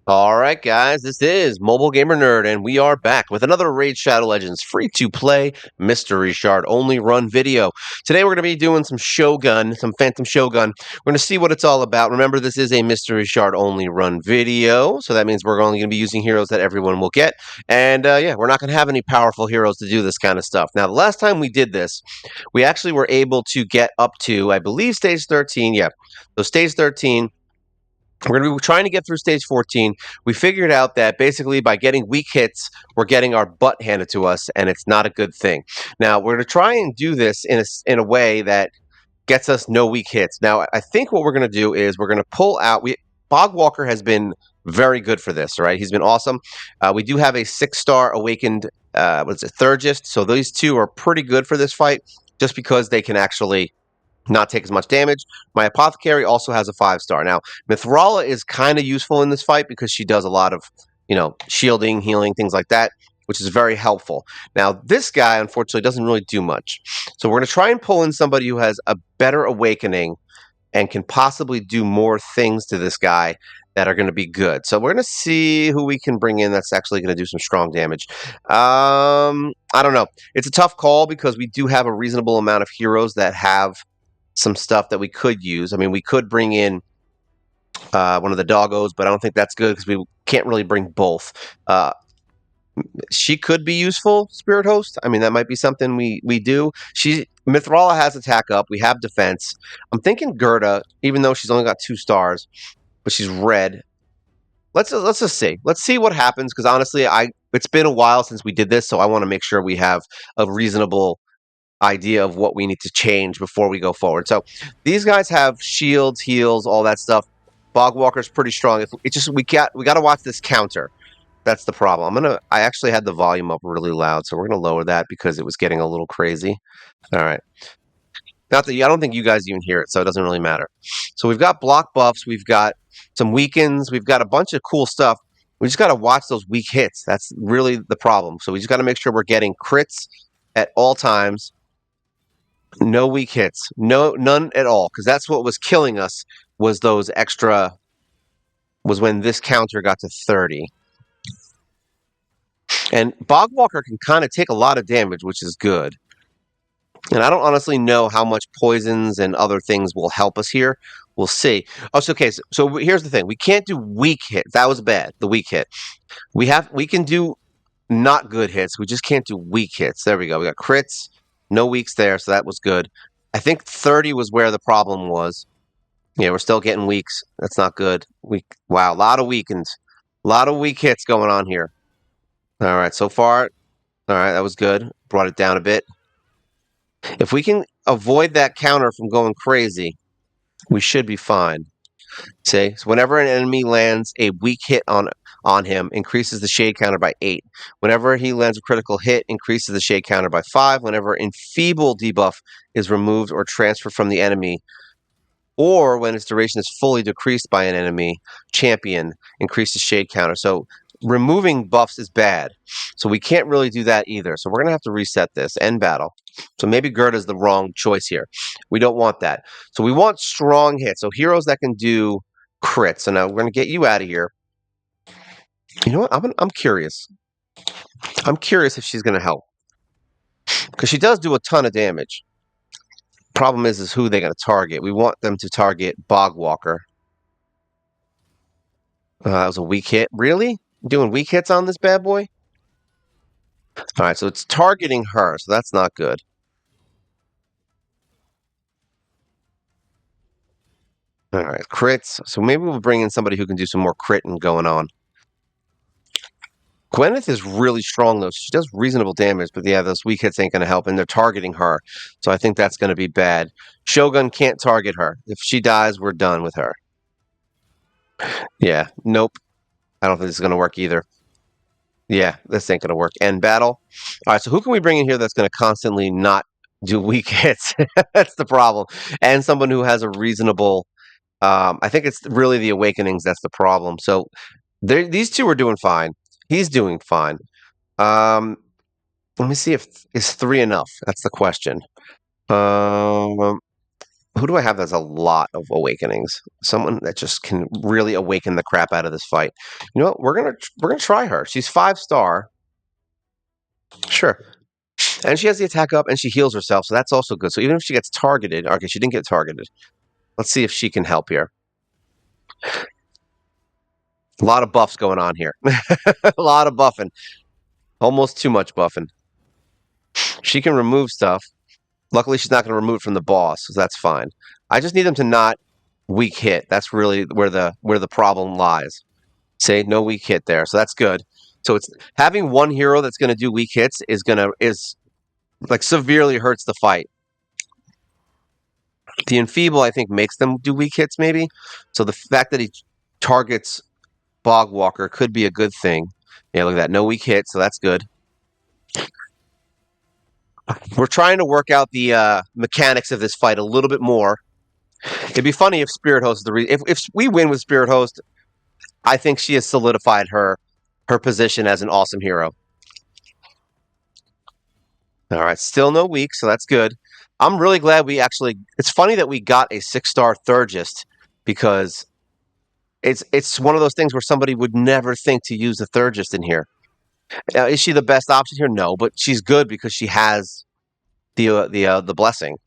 All right, guys, this is Mobile Gamer Nerd, and we are back with another Raid Shadow Legends free-to-play mystery shard only run video. Today we're going to be doing some Shogun, some Phantom Shogun. We're going to see what it's all about. Remember, this is a mystery shard only run video, so that means we're only going to be using heroes that everyone will get. And yeah, we're not going to have any powerful heroes to do this kind of stuff. Now, the last time we did this, we actually were able to get up to, I believe, stage 13. Yeah, so stage 13. We're going to be trying to get through stage 14. We figured out that basically by getting weak hits, we're getting our butt handed to us, and it's not a good thing. Now, we're going to try and do this in a way that gets us no weak hits. Now, I think what we're going to do is we're going to pull out. Bogwalker has been very good for this, right? He's been awesome. We do have a 6-star awakened, Thurgist, so these two are pretty good for this fight just because they can actually not take as much damage. My Apothecary also has a 5-star. Now, Mithrala is kind of useful in this fight because she does a lot of, shielding, healing, things like that, which is very helpful. Now, this guy, unfortunately, doesn't really do much. So we're going to try and pull in somebody who has a better awakening and can possibly do more things to this guy that are going to be good. So we're going to see who we can bring in that's actually going to do some strong damage. I don't know. It's a tough call because we do have a reasonable amount of heroes that have some stuff that we could use. I mean, we could bring in one of the doggos, but I don't think that's good because we can't really bring both. She could be useful, Spirit Host. I mean, that might be something we do. Mithrala has attack up. We have defense. I'm thinking Gerda, even though she's only got 2 stars, but she's red. Let's just see. Let's see what happens because honestly, it's been a while since we did this, so I want to make sure we have a reasonable idea of what we need to change before we go forward. So these guys have shields, heals, all that stuff. Bogwalker's pretty strong. We got to watch this counter. That's the problem. I actually had the volume up really loud, so we're gonna lower that because it was getting a little crazy. All right. Not that I don't think you guys even hear it, so it doesn't really matter. So we've got block buffs, we've got some weakens, we've got a bunch of cool stuff. We just got to watch those weak hits. That's really the problem. So we just got to make sure we're getting crits at all times. No weak hits. None at all. Because that's what was killing us was when this counter got to 30. And Bogwalker can kind of take a lot of damage, which is good. And I don't honestly know how much poisons and other things will help us here. We'll see. Oh, so here's the thing. We can't do weak hits. That was bad, the weak hit. We can do not good hits. We just can't do weak hits. There we go. We got crits. No weaks there, so that was good. I think 30 was where the problem was. Yeah, we're still getting weaks. That's not good. Wow, a lot of weakens. A lot of weak hits going on here. All right, so far, all right, that was good. Brought it down a bit. If we can avoid that counter from going crazy, we should be fine. See, so whenever an enemy lands a weak hit on him, increases the shade counter by 8. Whenever he lands a critical hit, increases the shade counter by 5. Whenever enfeeble debuff is removed or transferred from the enemy, or when its duration is fully decreased by an enemy champion, increases shade counter. So removing buffs is bad. So we can't really do that either. So we're going to have to reset this. End battle. So maybe Gerda's the wrong choice here. We don't want that. So we want strong hits. So heroes that can do crits. So now we're going to get you out of here. You know what? I'm curious. I'm curious if she's going to help. Because she does do a ton of damage. Problem is who they're going to target. We want them to target Bogwalker. That was a weak hit. Really? Doing weak hits on this bad boy? All right, so it's targeting her, so that's not good. All right, crits. So maybe we'll bring in somebody who can do some more critting going on. Gwyneth is really strong, though. She does reasonable damage, but yeah, those weak hits ain't going to help, and they're targeting her. So I think that's going to be bad. Shogun can't target her. If she dies, we're done with her. Yeah, nope. I don't think this is going to work either. Yeah, this ain't going to work. End battle. All right, so who can we bring in here that's going to constantly not do weak hits? That's the problem. And someone who has a reasonable... I think it's really the Awakenings that's the problem. So these two are doing fine. He's doing fine. Let me see if is 3 enough. That's the question. Who do I have that's a lot of awakenings? Someone that just can really awaken the crap out of this fight. You know what? We're gonna try her. She's 5-star. Sure. And she has the attack up and she heals herself, so that's also good. So even if she gets targeted, okay, she didn't get targeted. Let's see if she can help here. A lot of buffs going on here. A lot of buffing. Almost too much buffing. She can remove stuff. Luckily, she's not going to remove it from the boss, so that's fine. I just need them to not weak hit. That's really where the problem lies. Say no weak hit there, so that's good. So it's having one hero that's going to do weak hits is like severely hurts the fight. The enfeeble, I think, makes them do weak hits, maybe. So the fact that he targets Bogwalker could be a good thing. Yeah, look at that. No weak hit, so that's good. We're trying to work out the mechanics of this fight a little bit more. It'd be funny if Spirit Host is the reason. If we win with Spirit Host, I think she has solidified her position as an awesome hero. All right, still no weak, so that's good. I'm really glad we actually. It's funny that we got a 6-star Thurgist because it's one of those things where somebody would never think to use the Thurgist in here. Is she the best option here? No, but she's good because she has the blessing,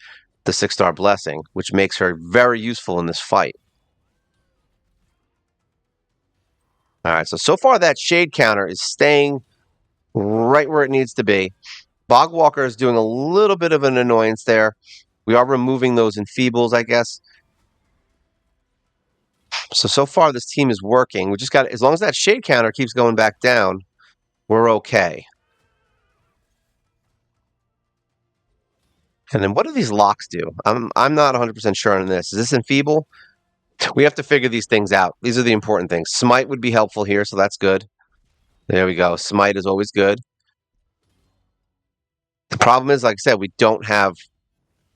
the 6-star blessing, which makes her very useful in this fight. All right, so far that shade counter is staying right where it needs to be. Bogwalker is doing a little bit of an annoyance there. We are removing those enfeebles, I guess. So far this team is working. We just got, as long as that shade counter keeps going back down, we're okay. And then what do these locks do? I'm not 100% sure on this. Is this enfeeble? We have to figure these things out. These are the important things. Smite would be helpful here, so that's good. There we go. Smite is always good. The problem is, like I said, we don't have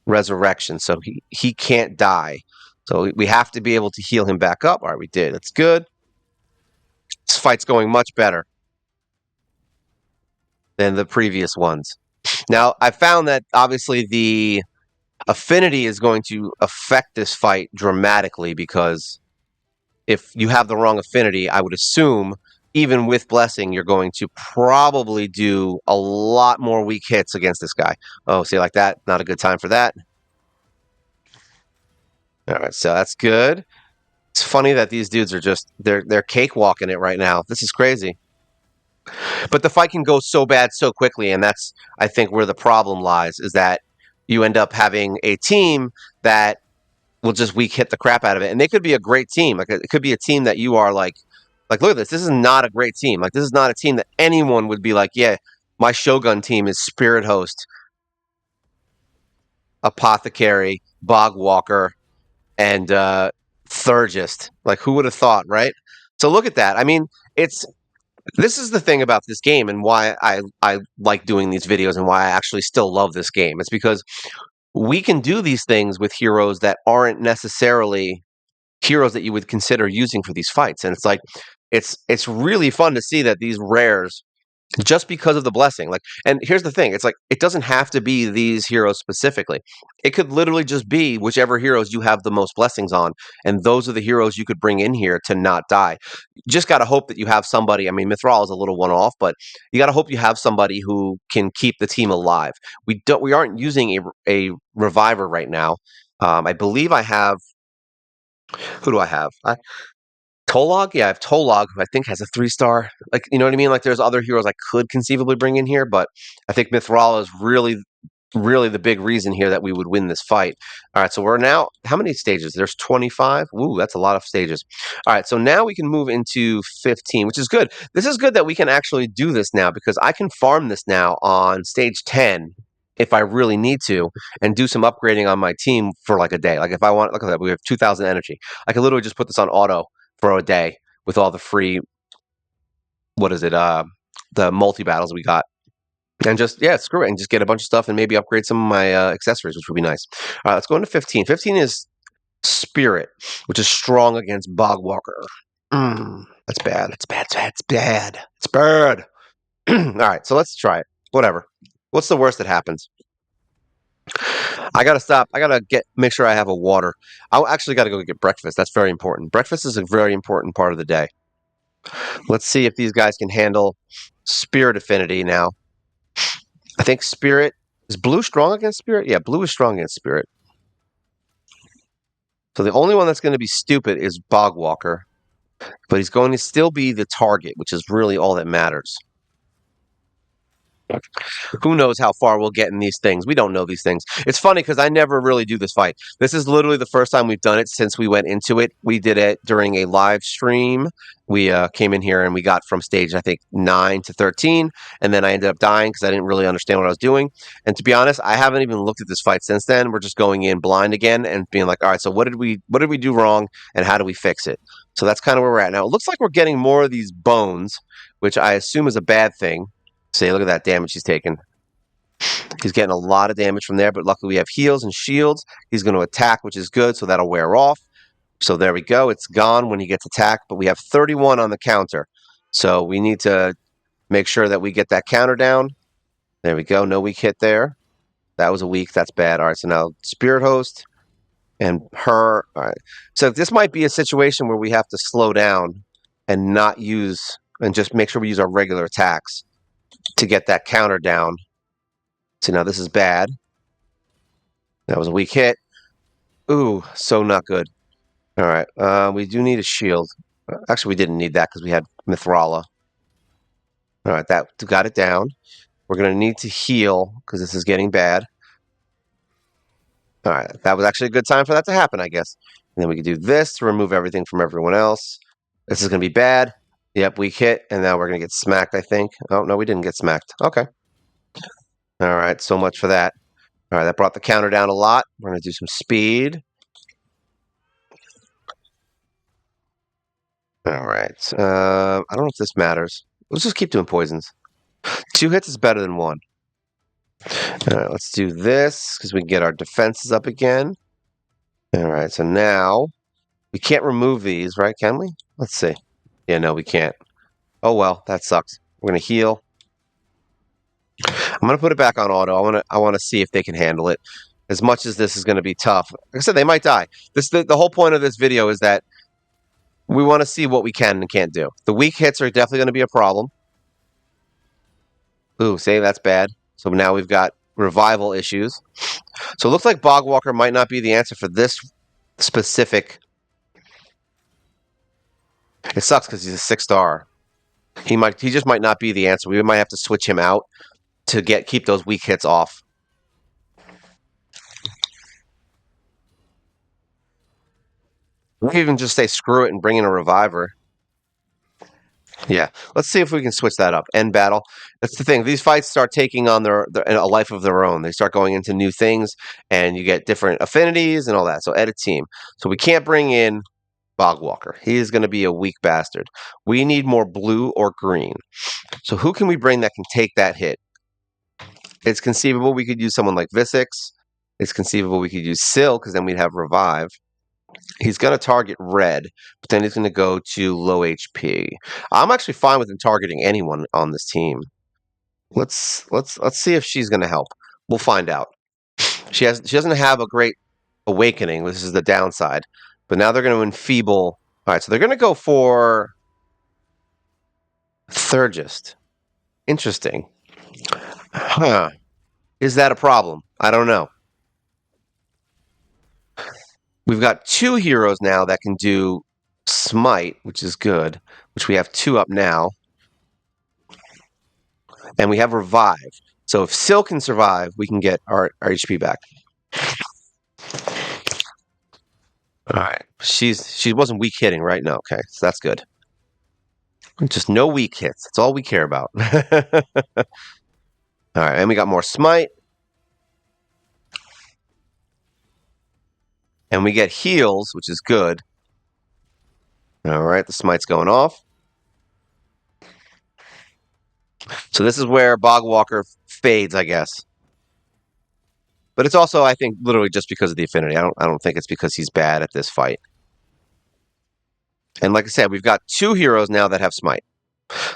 resurrection, so he can't die. So we have to be able to heal him back up. All right, we did. That's good. This fight's going much better than the previous ones. Now, I found that obviously the affinity is going to affect this fight dramatically because if you have the wrong affinity, I would assume even with blessing, you're going to probably do a lot more weak hits against this guy. Oh, see, like that? Not a good time for that. All right, so that's good. It's funny that these dudes are just they're cakewalking it right now. This is crazy. But the fight can go so bad so quickly, and that's I think where the problem lies is that you end up having a team that will just weak hit the crap out of it, and they could be a great team. Like it could be a team that you are like look at this. This is not a great team. Like this is not a team that anyone would be like, yeah, my Shogun team is Spirit Host, Apothecary, Bogwalker, and Thurgist. Like who would have thought, right? So look at that. I mean, it's this is the thing about this game and why I like doing these videos and why I actually still love this game. It's because we can do these things with heroes that aren't necessarily heroes that you would consider using for these fights. And it's like it's really fun to see that these rares just because of the blessing. Like, and here's the thing, it's like it doesn't have to be these heroes specifically. It could literally just be whichever heroes you have the most blessings on, and those are the heroes you could bring in here to not die. You just got to hope that you have somebody. I mean, Mithral is a little one off, but you got to hope you have somebody who can keep the team alive. We aren't using a reviver right now. I believe I have. Who do I have? Tolog? Yeah, I have Tolog, who I think has a 3-star. Like, you know what I mean? Like, there's other heroes I could conceivably bring in here, but I think Mithral is really the big reason here that we would win this fight. All right, so we're now, how many stages? There's 25? Ooh, that's a lot of stages. All right, so now we can move into 15, which is good. This is good that we can actually do this now because I can farm this now on stage 10 if I really need to and do some upgrading on my team for like a day. Like if I want, look at that, we have 2,000 energy. I can literally just put this on auto for a day with all the free, what is it, the multi-battles we got. And just, yeah, screw it, and just get a bunch of stuff and maybe upgrade some of my accessories, which would be nice. All right, let's go into 15. 15 is Spirit, which is strong against Bogwalker. That's bad. It's bad. It's bad. It's bad. All right, so let's try it. Whatever. What's the worst that happens? I gotta stop. I gotta make sure I have a water. I actually gotta go get breakfast. That's very important. Breakfast is a very important part of the day. Let's see if these guys can handle Spirit Affinity now. I think Spirit is blue strong against Spirit. Yeah, blue is strong against Spirit. So the only one that's going to be stupid is Bogwalker, but he's going to still be the target, which is really all that matters. Who knows how far we'll get in these things? We don't know these things. It's funny because I never really do this fight. This is literally the first time we've done it since we went into it. We did it during a live stream. We came in here and we got from stage, I think, 9 to 13. And then I ended up dying because I didn't really understand what I was doing. And to be honest, I haven't even looked at this fight since then. We're just going in blind again and being like, all right, so what did we do wrong and how do we fix it? So that's kind of where we're at now. It looks like we're getting more of these bones, which I assume is a bad thing. See, look at that damage he's taken. He's getting a lot of damage from there, but luckily we have heals and shields. He's going to attack, which is good, so that'll wear off. So there we go. It's gone when he gets attacked, but we have 31 on the counter. So we need to make sure that we get that counter down. There we go. No weak hit there. That was a weak. That's bad. All right, so now Spirit Host and her. All right. So this might be a situation where we have to slow down and not use, and just make sure we use our regular attacks to get that counter down. So now this is bad. That was a weak hit. Ooh, so not good. All right, we do need a shield. Actually, we didn't need that because we had Mithrala. All right, that got it down. We're going to need to heal because this is getting bad. All right, that was actually a good time for that to happen, I guess. And then we can do this to remove everything from everyone else. This is going to be bad. Yep, weak hit, and now we're going to get smacked, I think. Oh, no, we didn't get smacked. Okay. All right, so much for that. All right, that brought the counter down a lot. We're going to do some speed. All right. I don't know if this matters. Let's just keep doing poisons. 2 hits is better than 1. All right, let's do this because we can get our defenses up again. All right, so now we can't remove these, right? Can we? Let's see. Yeah, no, we can't. Oh, well, that sucks. We're going to heal. I'm going to put it back on auto. I want to see if they can handle it. As much as this is going to be tough. Like I said, they might die. The whole point of this video is that we want to see what we can and can't do. The weak hits are definitely going to be a problem. Ooh, say that's bad. So now we've got revival issues. So it looks like Bogwalker might not be the answer for this specific. It sucks because he's a 6-star. He just might not be the answer. We might have to switch him out to keep those weak hits off. We can even just say screw it and bring in a reviver. Yeah, let's see if we can switch that up. End battle. That's the thing. These fights start taking on a life of their own. They start going into new things, and you get different affinities and all that. So edit team. So we can't bring in Bogwalker. He is going to be a weak bastard. We need more blue or green. So who can we bring that can take that hit? It's conceivable we could use someone like Visix. It's conceivable we could use Syl because then we'd have Revive. He's going to target red, but then he's going to go to low HP. I'm actually fine with him targeting anyone on this team. Let's see if she's going to help. We'll find out. She doesn't have a great awakening. This is the downside. But now they're going to enfeeble. All right, so they're going to go for Thurgist. Interesting. Huh. Is that a problem? I don't know. We've got 2 heroes now that can do Smite, which is good, which we have 2 up now. And we have Revive. So if Syl can survive, we can get our HP back. All right. She wasn't weak hitting, right? No, okay. So that's good. Just no weak hits. That's all we care about. All right, and we got more Smite. And we get heals, which is good. All right, the Smite's going off. So this is where Bogwalker fades, I guess. But it's also, I think, literally just because of the affinity. I don't think it's because he's bad at this fight. And like I said, we've got 2 heroes now that have Smite.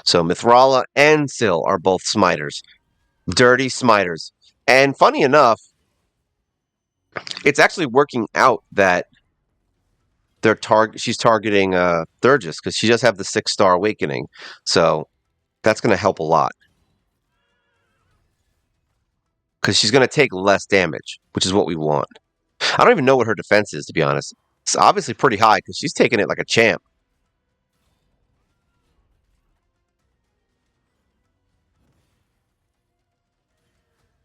So Mithrala and Syl are both Smiters. Dirty Smiters. And funny enough, It's actually working out that she's targeting Thurgis because she does have the 6-star awakening. So that's going to help a lot. Because she's going to take less damage, which is what we want. I don't even know what her defense is, to be honest. It's obviously pretty high because she's taking it like a champ.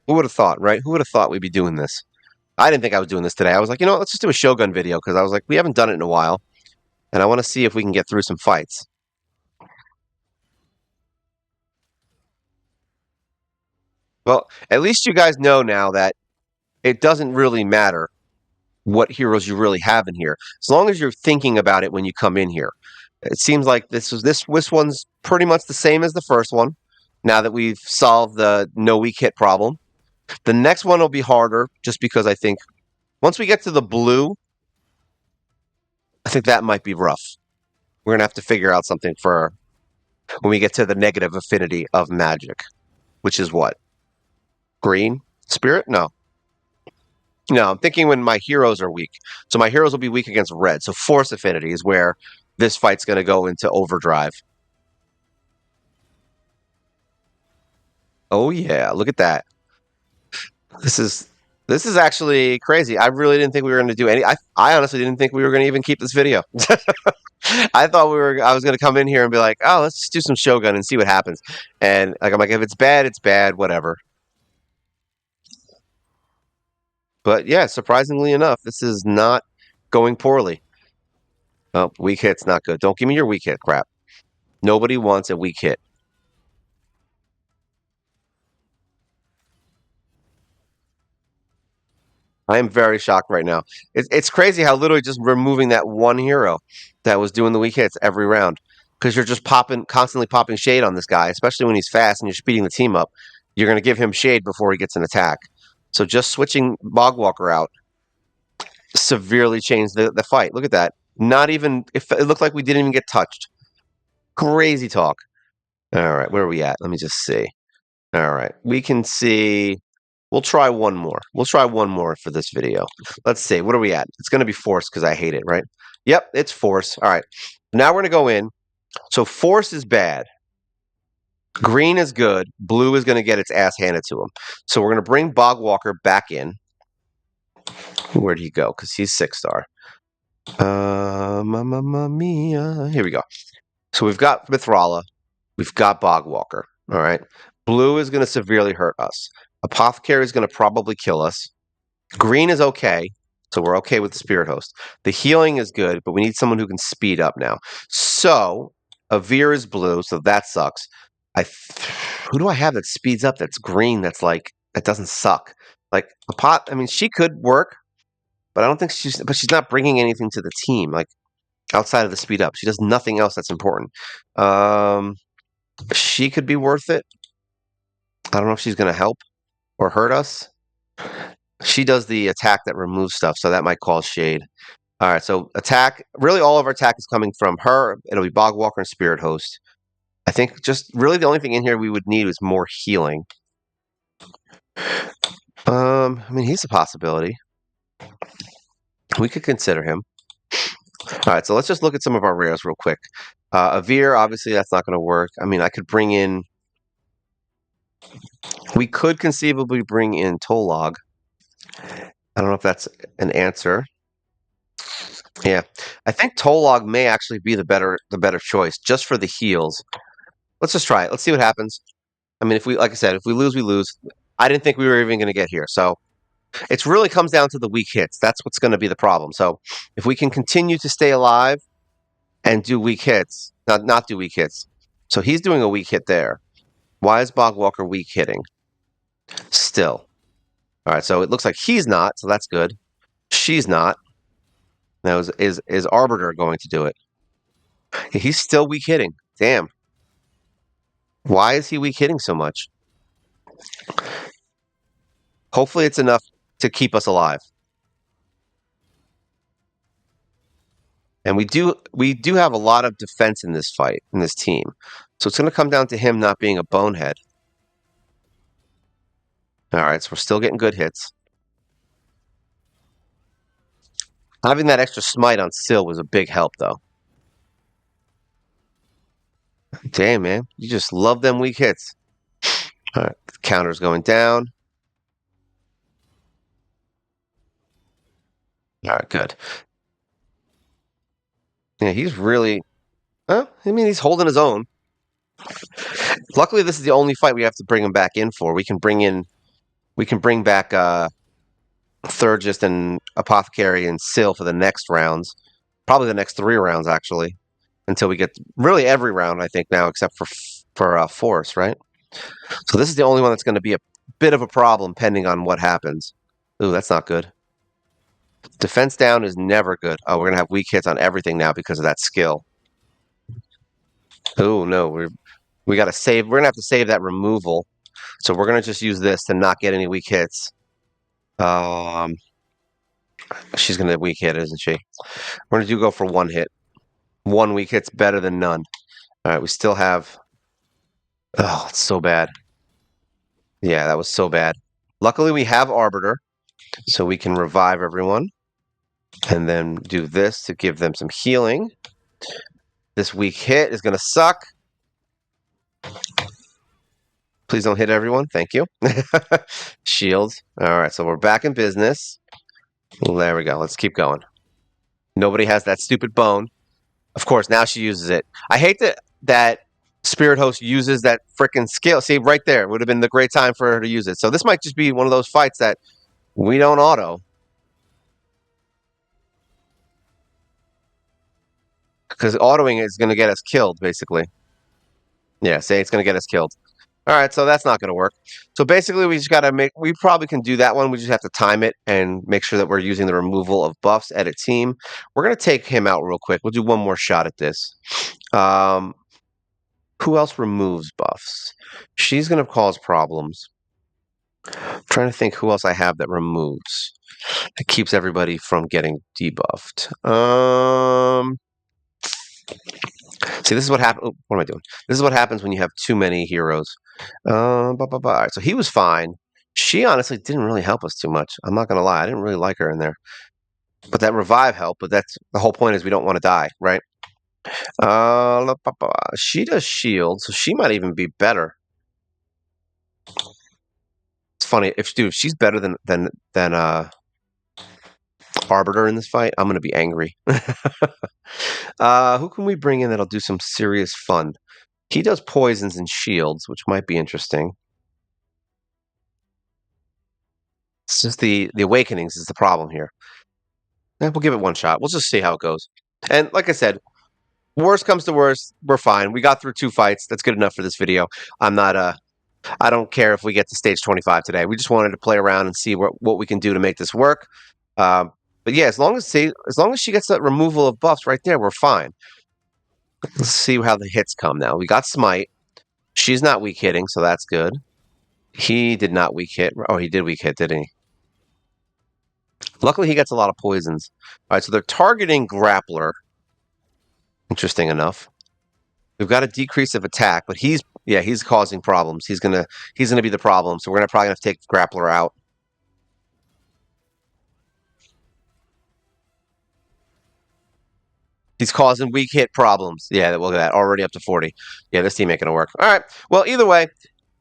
Who would have thought, right? Who would have thought we'd be doing this? I didn't think I was doing this today. I was like, let's just do a Shogun video because I was like, we haven't done it in a while. And I want to see if we can get through some fights. Well, at least you guys know now that it doesn't really matter what heroes you really have in here, as long as you're thinking about it when you come in here. It seems like this one's pretty much the same as the first one. Now that we've solved the no weak hit problem, the next one will be harder, just because I think once we get to the blue, I think that might be rough. We're gonna have to figure out something for when we get to the negative affinity of magic, which is what, green spirit? No, I'm thinking when my heroes are weak. So my heroes will be weak against red. So force affinity is where this fight's going to go into overdrive. Oh yeah, look at that. This is this is actually crazy. I really didn't think we were going to do any. I honestly didn't think we were going to even keep this video. I thought I was going to come in here and be like, oh, let's just do some Shogun and see what happens. And like I'm like, if it's bad, it's bad. Whatever. But yeah, surprisingly enough, this is not going poorly. Oh, weak hit's not good. Don't give me your weak hit crap. Nobody wants a weak hit. I am very shocked right now. It's crazy how literally just removing that one hero that was doing the weak hits every round because you're just constantly popping shade on this guy, especially when he's fast and you're speeding the team up. You're going to give him shade before he gets an attack. So just switching Bogwalker out severely changed the fight. Look at that. Not even, it looked like we didn't even get touched. Crazy talk. All right, where are we at? Let me just see. All right, we can see. We'll try one more. We'll try one more for this video. Let's see. What are we at? It's going to be force because I hate it, right? Yep, it's force. All right. Now we're going to go in. So force is bad. Green is good. Blue is going to get its ass handed to him. So we're going to bring Bogwalker back in. Where'd he go? Because he's 6-star. Mamma mia. Here we go. So we've got Mithrala. We've got Bogwalker. All right. Blue is going to severely hurt us. Apothecary is going to probably kill us. Green is okay, so we're okay with the Spirit Host. The healing is good, but we need someone who can speed up now. So Avir is blue, so that sucks. Who do I have that speeds up? That's green. That's like that doesn't suck. Like a pot. I mean, she could work, but I don't think she's. But she's not bringing anything to the team. Like outside of the speed up, she does nothing else that's important. She could be worth it. I don't know if she's going to help or hurt us. She does the attack that removes stuff, so that might cause shade. All right, so attack. Really, all of our attack is coming from her. It'll be Bogwalker and Spirit Host. I think just really the only thing in here we would need is more healing. I mean, he's a possibility. We could consider him. All right, so let's just look at some of our rares real quick. Avir, obviously, that's not going to work. I mean, I could bring in. We could conceivably bring in Tolog. I don't know if that's an answer. Yeah, I think Tolog may actually be the better choice just for the heals. Let's just try it. Let's see what happens. I mean, if we, like I said, if we lose, we lose. I didn't think we were even going to get here. So it really comes down to the weak hits. That's what's going to be the problem. So if we can continue to stay alive and do weak hits, not do weak hits. So he's doing a weak hit there. Why is Bogwalker weak hitting? Still. All right. So it looks like he's not. So that's good. She's not. Now is Arbiter going to do it? He's still weak hitting. Damn. Why is he weak hitting so much? Hopefully it's enough to keep us alive. And we do have a lot of defense in this fight, in this team. So it's going to come down to him not being a bonehead. All right, so we're still getting good hits. Having that extra smite on Syl was a big help, though. Damn, man. You just love them weak hits. All right, counter's going down. All right, good. Yeah, he's really... Well, I mean, he's holding his own. Luckily, this is the only fight we have to bring him back in for. We can bring back Thurgist and Apothecary and Syl for the next rounds. Probably the next 3 rounds, actually. Until we get really every round, I think, now, except for Force, right? So this is the only one that's going to be a bit of a problem, pending on what happens. Ooh, that's not good. Defense down is never good. Oh, we're going to have weak hits on everything now because of that skill. Oh, no. We got to save. We're going to have to save that removal. So we're going to just use this to not get any weak hits. She's going to weak hit, isn't she? We're going to go for 1 hit. 1 weak hit's better than none. All right, we still have... Oh, it's so bad. Yeah, that was so bad. Luckily, we have Arbiter, so we can revive everyone. And then do this to give them some healing. This weak hit is going to suck. Please don't hit everyone. Thank you. Shields. All right, so we're back in business. There we go. Let's keep going. Nobody has that stupid bone. Of course, now she uses it. I hate that Spirit Host uses that freaking skill. See, right there. It would have been the great time for her to use it. So this might just be one of those fights that we don't auto. Because autoing is going to get us killed, basically. Yeah, say it's going to get us killed. All right, so that's not going to work. So basically, we just got to we probably can do that one. We just have to time it and make sure that we're using the removal of buffs, edit team. We're going to take him out real quick. We'll do one more shot at this. Who else removes buffs? She's going to cause problems. I'm trying to think who else I have that removes. It keeps everybody from getting debuffed. See, this is what happens. What am I doing? This is what happens when you have too many heroes. All right, so he was fine. She honestly didn't really help us too much. I'm not going to lie. I didn't really like her in there. But that revive helped. But that's the whole point is we don't want to die, right? She does shield, so she might even be better. It's funny if she's better than Arbiter in this fight, I'm going to be angry. Who can we bring in that'll do some serious fun? He does poisons and shields, which might be interesting. It's just the awakenings is the problem here. We'll give it one shot. We'll just see how it goes. And like I said, worst comes to worst, we're fine. We got through 2 fights. That's good enough for this video. I don't care if we get to stage 25 today. We just wanted to play around and see what we can do to make this work. But yeah, as long as she gets that removal of buffs right there, we're fine. Let's see how the hits come now. We got Smite. She's not weak hitting, so that's good. He did not weak hit. Oh, he did weak hit, didn't he? Luckily, he gets a lot of poisons. All right, so they're targeting Grappler. Interesting enough. We've got a decrease of attack, but he's causing problems. He's gonna be the problem. So we're probably gonna have to take Grappler out. He's causing weak hit problems. Yeah, look at that. Already up to 40. Yeah, this team ain't gonna work. All right. Well, either way,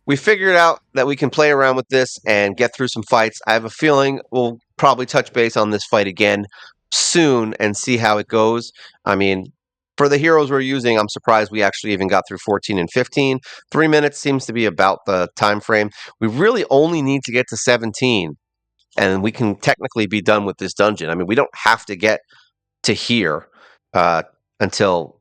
we figured out that we can play around with this and get through some fights. I have a feeling we'll probably touch base on this fight again soon and see how it goes. I mean, for the heroes we're using, I'm surprised we actually even got through 14 and 15. 3 minutes seems to be about the time frame. We really only need to get to 17, and we can technically be done with this dungeon. I mean, we don't have to get to here until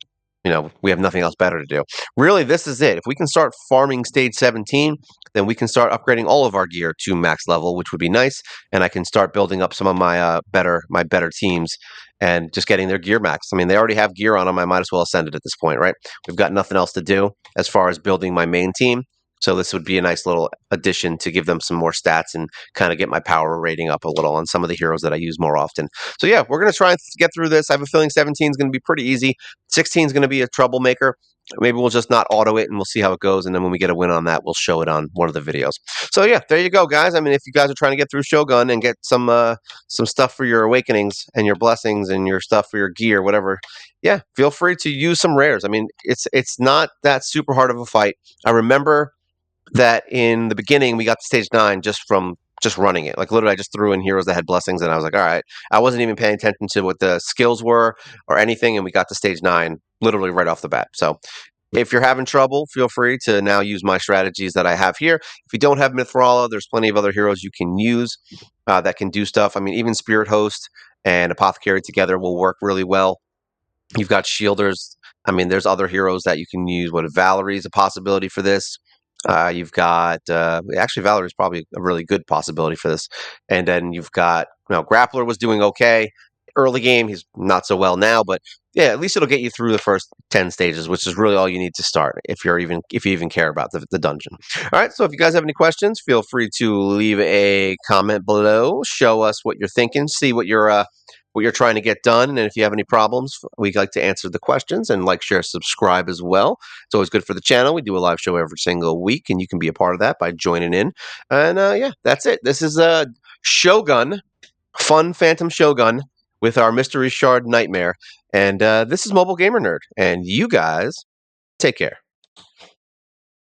we have nothing else better to do. Really, this is it. If we can start farming stage 17, then we can start upgrading all of our gear to max level, which would be nice. And I can start building up some of my better teams and just getting their gear max. I mean, they already have gear on them. I might as well ascend it at this point, right? We've got nothing else to do as far as building my main team. So this would be a nice little addition to give them some more stats and kind of get my power rating up a little on some of the heroes that I use more often. So yeah, we're going to try and get through this. I have a feeling 17 is going to be pretty easy. 16 is going to be a troublemaker. Maybe we'll just not auto it and we'll see how it goes. And then when we get a win on that, we'll show it on one of the videos. So yeah, there you go, guys. I mean, if you guys are trying to get through Shogun and get some stuff for your awakenings and your blessings and your stuff for your gear, whatever, yeah, feel free to use some rares. I mean, it's not that super hard of a fight. I remember that in the beginning we got to stage 9 just from just running it. Like literally, I just threw in heroes that had blessings, and I was like, all right. I wasn't even paying attention to what the skills were or anything, and we got to stage 9 literally right off the bat. So if you're having trouble, feel free to now use my strategies that I have here. If you don't have Mithrala, there's plenty of other heroes you can use that can do stuff. I mean, even Spirit Host and Apothecary together will work really well. You've got shielders. I mean, there's other heroes that you can use. What Valerie's a possibility for this. You've got actually Valerie's probably a really good possibility for this. And then you've got Grappler was doing okay early game. He's not so well now, but yeah, at least it'll get you through the first 10 stages, which is really all you need to start if you even care about the dungeon. All right, so if you guys have any questions, feel free to leave a comment below. Show us what you're thinking. See what you're trying to get done. And if you have any problems, we'd like to answer the questions, and like, share, subscribe as well. It's always good for the channel. We do a live show every single week, and you can be a part of that by joining in. And yeah, that's it. This is Shogun, fun Phantom Shogun with our Mystery Shard Nightmare. And this is Mobile Gamer Nerd. And you guys take care.